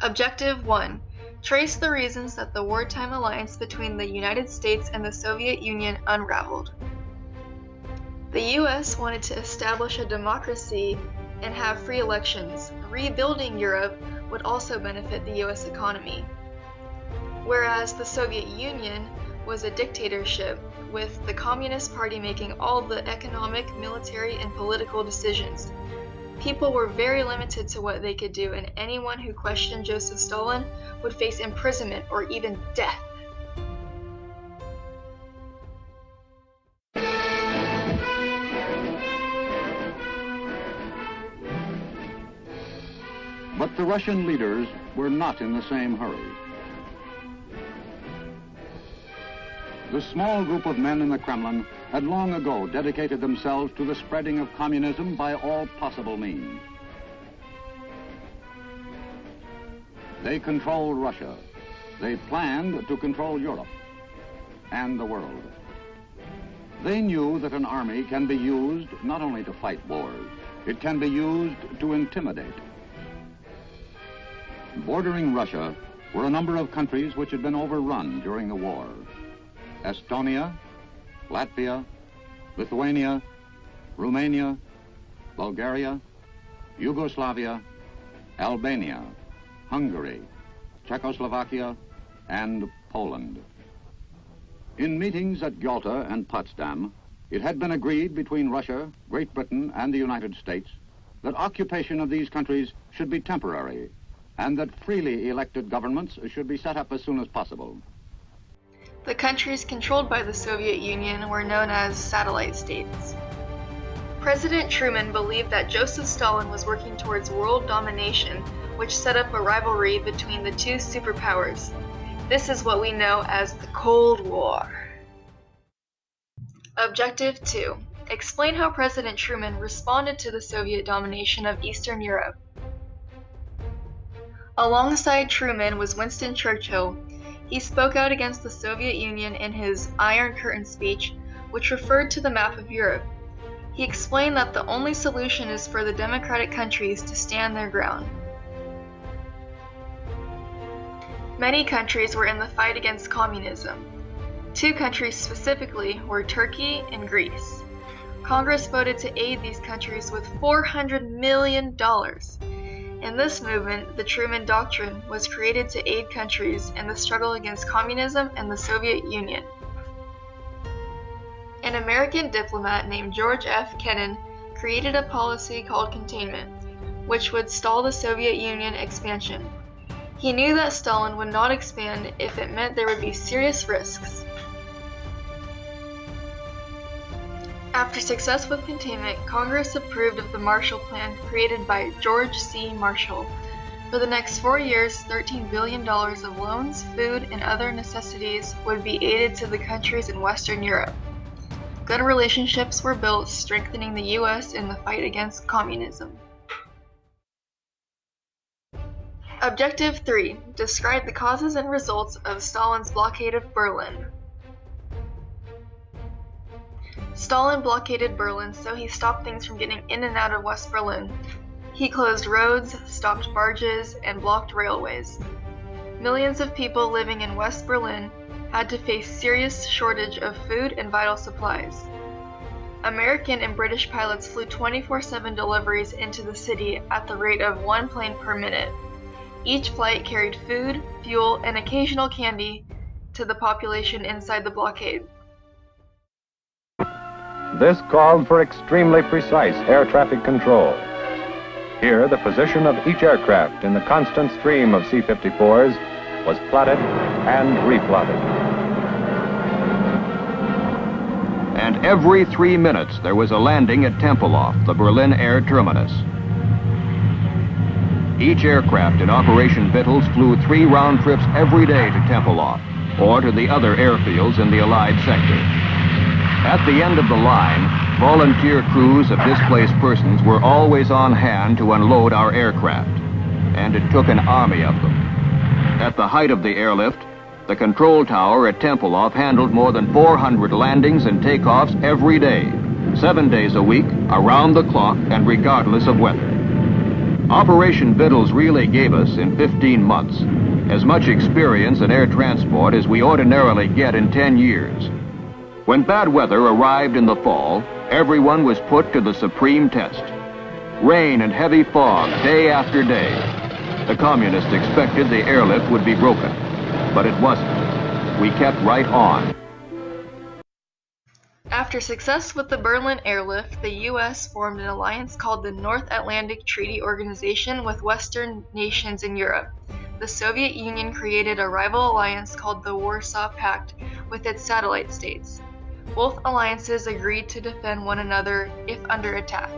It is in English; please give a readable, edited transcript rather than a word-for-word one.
Objective 1. Trace the reasons that the wartime alliance between the United States and the Soviet Union unraveled. The US wanted to establish a democracy and have free elections. Rebuilding Europe would also benefit the US economy. Whereas the Soviet Union was a dictatorship, with the Communist Party making all the economic, military, and political decisions. People were very limited to what they could do, and anyone who questioned Joseph Stalin would face imprisonment or even death. But the Russian leaders were not in the same hurry. The small group of men in the Kremlin had long ago dedicated themselves to the spreading of communism by all possible means. They controlled Russia. They planned to control Europe and the world. They knew that an army can be used not only to fight wars, it can be used to intimidate. Bordering Russia were a number of countries which had been overrun during the war. Estonia, Latvia, Lithuania, Romania, Bulgaria, Yugoslavia, Albania, Hungary, Czechoslovakia, and Poland. In meetings at Yalta and Potsdam, it had been agreed between Russia, Great Britain, and the United States that occupation of these countries should be temporary and that freely elected governments should be set up as soon as possible. The countries controlled by the Soviet Union were known as satellite states. President Truman believed that Joseph Stalin was working towards world domination, which set up a rivalry between the two superpowers. This is what we know as the Cold War. Objective 2. Explain how President Truman responded to the Soviet domination of Eastern Europe. Alongside Truman was Winston Churchill. He spoke out against the Soviet Union in his Iron Curtain speech, which referred to the map of Europe. He explained that the only solution is for the democratic countries to stand their ground. Many countries were in the fight against communism. Two countries specifically were Turkey and Greece. Congress voted to aid these countries with $400 million. In this movement, the Truman Doctrine was created to aid countries in the struggle against communism and the Soviet Union. An American diplomat named George F. Kennan created a policy called containment, which would stall the Soviet Union expansion. He knew that Stalin would not expand if it meant there would be serious risks. After success with containment, Congress approved of the Marshall Plan created by George C. Marshall. For the next 4 years, $13 billion of loans, food, and other necessities would be aided to the countries in Western Europe. Good relationships were built, strengthening the U.S. in the fight against communism. Objective 3. Describe the causes and results of Stalin's blockade of Berlin. Stalin blockaded Berlin so he stopped things from getting in and out of West Berlin. He closed roads, stopped barges, and blocked railways. Millions of people living in West Berlin had to face serious shortage of food and vital supplies. American and British pilots flew 24/7 deliveries into the city at the rate of 1 plane per minute. Each flight carried food, fuel, and occasional candy to the population inside the blockade. This called for extremely precise air traffic control. Here, the position of each aircraft in the constant stream of C-54s was plotted and replotted. And every 3 minutes there was a landing at Tempelhof, the Berlin air terminus. Each aircraft in Operation Vittles flew 3 round trips every day to Tempelhof, or to the other airfields in the Allied sector. At the end of the line, volunteer crews of displaced persons were always on hand to unload our aircraft, and it took an army of them. At the height of the airlift, the control tower at Tempelhof handled more than 400 landings and takeoffs every day, 7 days a week, around the clock, and regardless of weather. Operation Vittles really gave us, in 15 months, as much experience in air transport as we ordinarily get in 10 years. When bad weather arrived in the fall, everyone was put to the supreme test. Rain and heavy fog day after day. The communists expected the airlift would be broken, but it wasn't. We kept right on. After success with the Berlin airlift, the U.S. formed an alliance called the North Atlantic Treaty Organization with Western nations in Europe. The Soviet Union created a rival alliance called the Warsaw Pact with its satellite states. Both alliances agreed to defend one another if under attack.